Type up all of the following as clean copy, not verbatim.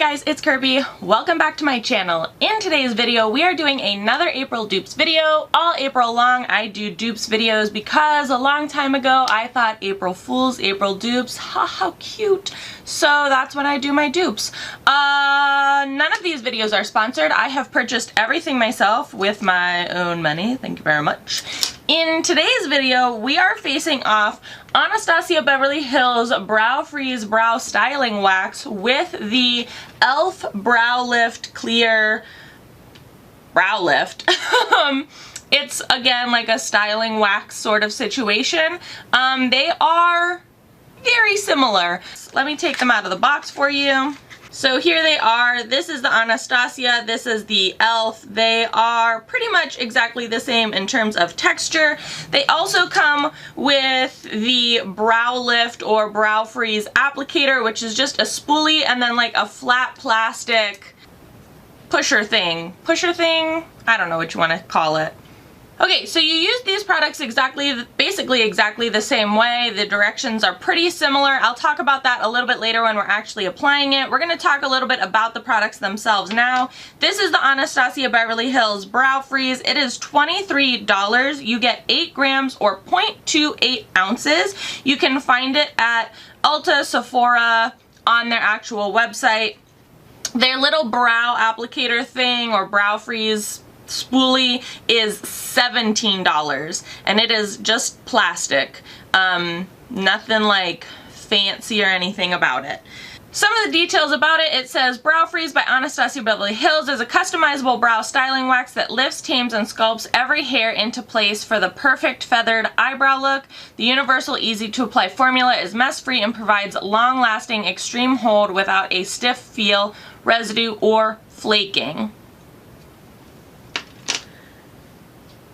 guys, it's Kirby. Welcome back to my channel. In today's video, we are doing another April dupes video. All April long, I do dupes videos because a long time ago, I thought April Fools, April dupes, how cute. So that's when I do my dupes. None of these videos are sponsored. I have purchased everything myself with my own money. Thank you very much. In today's video, we are facing off Anastasia Beverly Hills Brow Freeze Brow Styling Wax with the e.l.f. Brow Lift Clear Brow Lift. It's again like a styling wax sort of situation. They are very similar. Let me take them out of the box for you. So here they are. This is the Anastasia, this is the e.l.f. They are pretty much exactly the same in terms of texture. They also come with the Brow Lift or Brow Freeze applicator, which is just a spoolie and then like a flat plastic pusher thing. I don't know what you want to call it. Okay, so you use these products basically exactly the same way. The directions are pretty similar. I'll talk about that a little bit later when we're actually applying it. We're going to talk a little bit about the products themselves now. This is the Anastasia Beverly Hills Brow Freeze. It is $23. You get 8 grams or 0.28 ounces. You can find it at Ulta, Sephora, on their actual website. Their little brow applicator thing or brow freeze spoolie is $17 and it is just plastic. Nothing like fancy or anything about it. Some of the details about it, it says Brow Freeze by Anastasia Beverly Hills is a customizable brow styling wax that lifts, tames, and sculpts every hair into place for the perfect feathered eyebrow look. The universal easy to apply formula is mess free and provides long-lasting extreme hold without a stiff feel, residue, or flaking.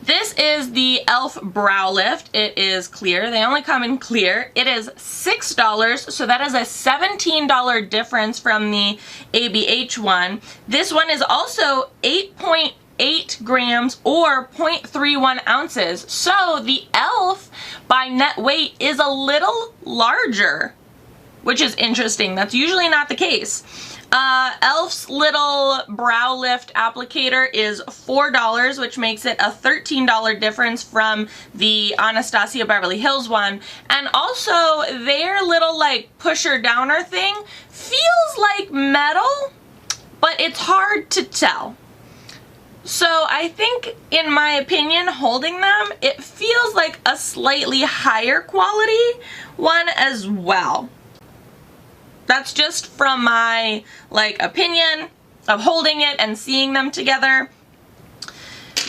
This is the e.l.f. Brow Lift. It is clear. They only come in clear. It is $6, so that is a $17 difference from the ABH one. This one is also 8.8 grams or 0.31 ounces. So the e.l.f. by net weight is a little larger, which is interesting. That's usually not the case. e.l.f.'s little brow lift applicator is $4, which makes it a $13 difference from the Anastasia Beverly Hills one. And also their little like pusher downer thing feels like metal, but it's hard to tell. So I think, in my opinion, holding them, it feels like a slightly higher quality one as well. That's just from my opinion of holding it and seeing them together.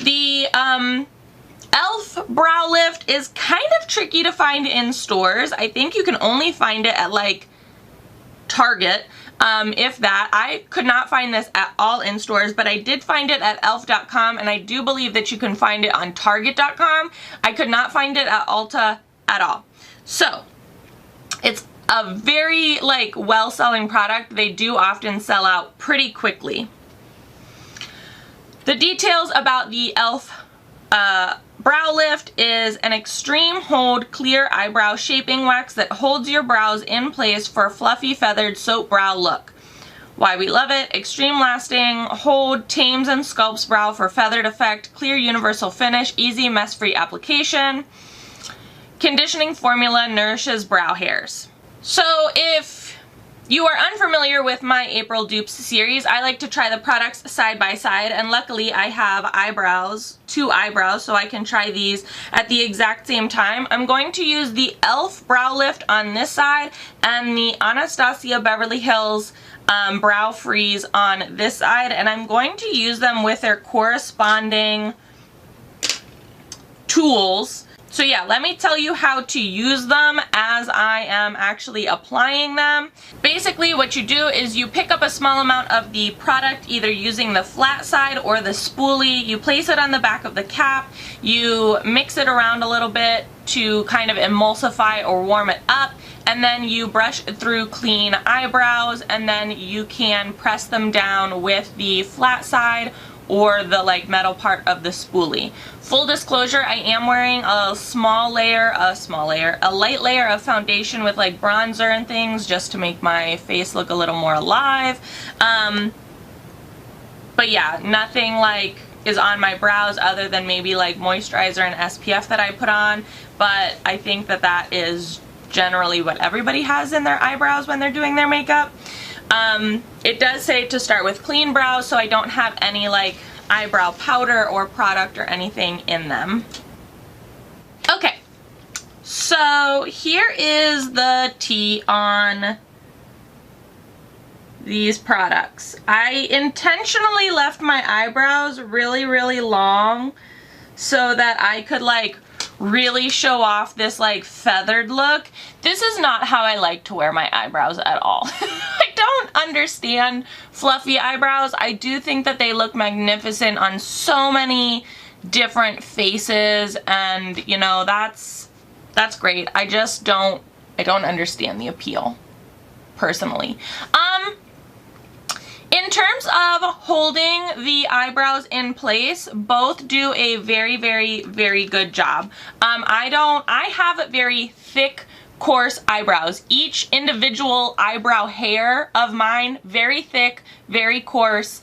The e.l.f. Brow Lift is kind of tricky to find in stores. I think you can only find it at Target, if that. I could not find this at all in stores, but I did find it at elf.com, and I do believe that you can find it on target.com. I could not find it at Ulta at all. So, it's a very well-selling product. They do often sell out pretty quickly. The details about the e.l.f. Brow Lift is an extreme hold clear eyebrow shaping wax that holds your brows in place for a fluffy feathered soap brow look. Why we love it: extreme lasting hold, tames and sculpts brow for feathered effect, clear universal finish, easy mess-free application. Conditioning formula nourishes brow hairs. So if you are unfamiliar with my April dupes series, I like to try the products side by side, and luckily I have two eyebrows, so I can try these at the exact same time. I'm going to use the e.l.f. Brow Lift on this side and the Anastasia Beverly Hills Brow Freeze on this side, and I'm going to use them with their corresponding tools. So yeah, let me tell you how to use them as I am actually applying them. Basically what you do is you pick up a small amount of the product, either using the flat side or the spoolie. You place it on the back of the cap, you mix it around a little bit to kind of emulsify or warm it up, and then you brush through clean eyebrows, and then you can press them down with the flat side or the like metal part of the spoolie. Full disclosure, I am wearing a light layer of foundation with like bronzer and things just to make my face look a little more alive. But yeah, nothing like is on my brows other than maybe like moisturizer and SPF that I put on, but I think that that is generally what everybody has in their eyebrows when they're doing their makeup. It does say to start with clean brows, so I don't have any like eyebrow powder or product or anything in them. Okay, so here is the tea on these products. I intentionally left my eyebrows really, really long so that I could like really show off this like feathered look. This is not how I like to wear my eyebrows at all. I don't understand fluffy eyebrows. I do think that they look magnificent on so many different faces, and you know, that's great. I just don't understand the appeal personally. In terms of holding the eyebrows in place, both do a very, very, very good job. I have very thick, coarse eyebrows. Each individual eyebrow hair of mine, very thick, very coarse.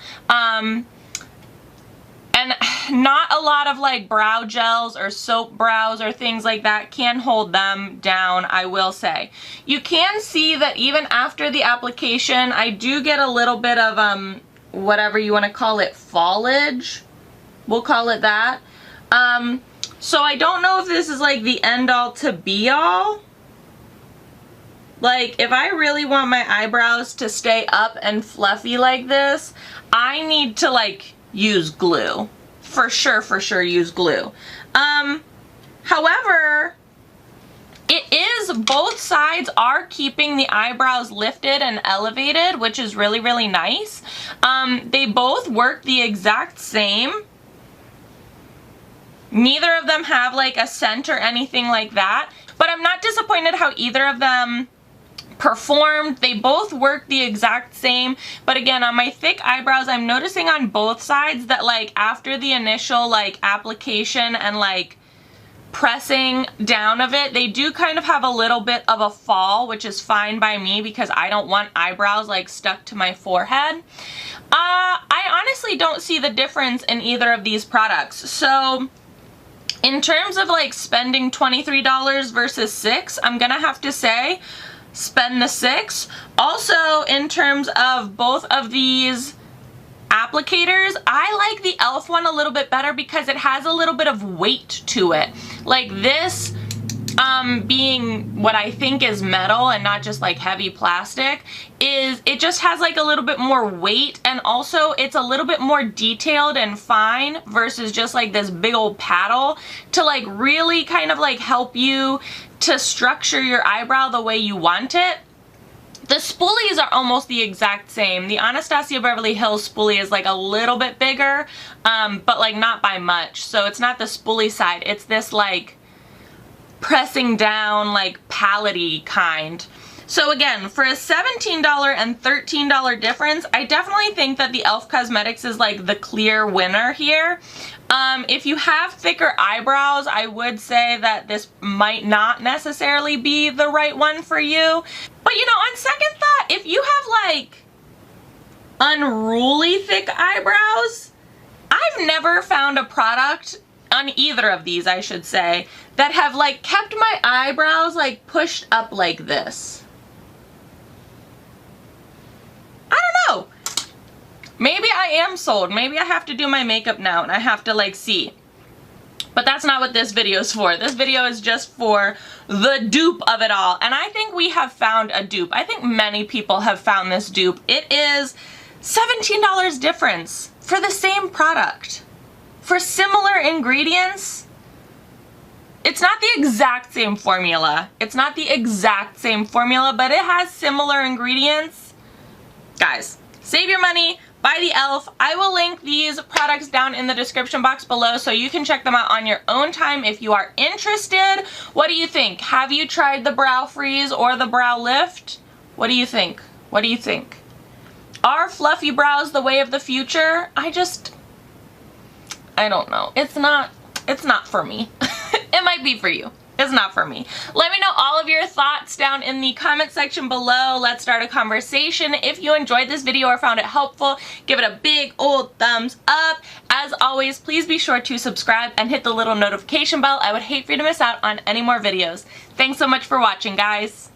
And not a lot of like brow gels or soap brows or things like that can hold them down, I will say. You can see that even after the application, I do get a little bit of whatever you want to call it, foliage. We'll call it that. So I don't know if this is like the end all to be all. Like, if I really want my eyebrows to stay up and fluffy like this, I need to like use glue. For sure use glue. However, it is, both sides are keeping the eyebrows lifted and elevated, which is really, really nice. They both work the exact same. Neither of them have like a scent or anything like that, but I'm not disappointed how either of them performed. They both work the exact same, but again, on my thick eyebrows, I'm noticing on both sides that like after the initial like application and like pressing down of it, they do kind of have a little bit of a fall, which is fine by me because I don't want eyebrows like stuck to my forehead. I honestly don't see the difference in either of these products. So in terms of like spending $23 versus $6, I'm gonna have to say spend the $6. Also, in terms of both of these applicators, I like the e.l.f. one a little bit better because it has a little bit of weight to it. Like this, being what I think is metal and not just like heavy plastic, it just has like a little bit more weight, and also it's a little bit more detailed and fine versus just like this big old paddle to like really kind of like help you to structure your eyebrow the way you want it. The spoolies are almost the exact same. The Anastasia Beverly Hills spoolie is like a little bit bigger, but like not by much. So it's not the spoolie side, it's this like pressing down like palette-y kind. So again, for a $17 and $13 difference, I definitely think that the e.l.f. Cosmetics is like the clear winner here. If you have thicker eyebrows, I would say that this might not necessarily be the right one for you. But you know, on second thought, if you have like unruly thick eyebrows, I've never found a product on either of these, I should say, that have like kept my eyebrows like pushed up like this. I don't know. Maybe I am sold. Maybe I have to do my makeup now and I have to like see. But that's not what this video is for. This video is just for the dupe of it all. And I think we have found a dupe. I think many people have found this dupe. It is $17 difference for the same product. For similar ingredients. It's not the exact same formula. It's not the exact same formula, but it has similar ingredients. Guys, save your money. Buy the e.l.f. I will link these products down in the description box below so you can check them out on your own time if you are interested. What do you think? Have you tried the brow freeze or the brow lift? What do you think? What do you think? Are fluffy brows the way of the future? I don't know. It's not for me. It might be for you. It's not for me. Let me know all of your thoughts down in the comment section below. Let's start a conversation. If you enjoyed this video or found it helpful, give it a big old thumbs up. As always, please be sure to subscribe and hit the little notification bell. I would hate for you to miss out on any more videos. Thanks so much for watching, guys.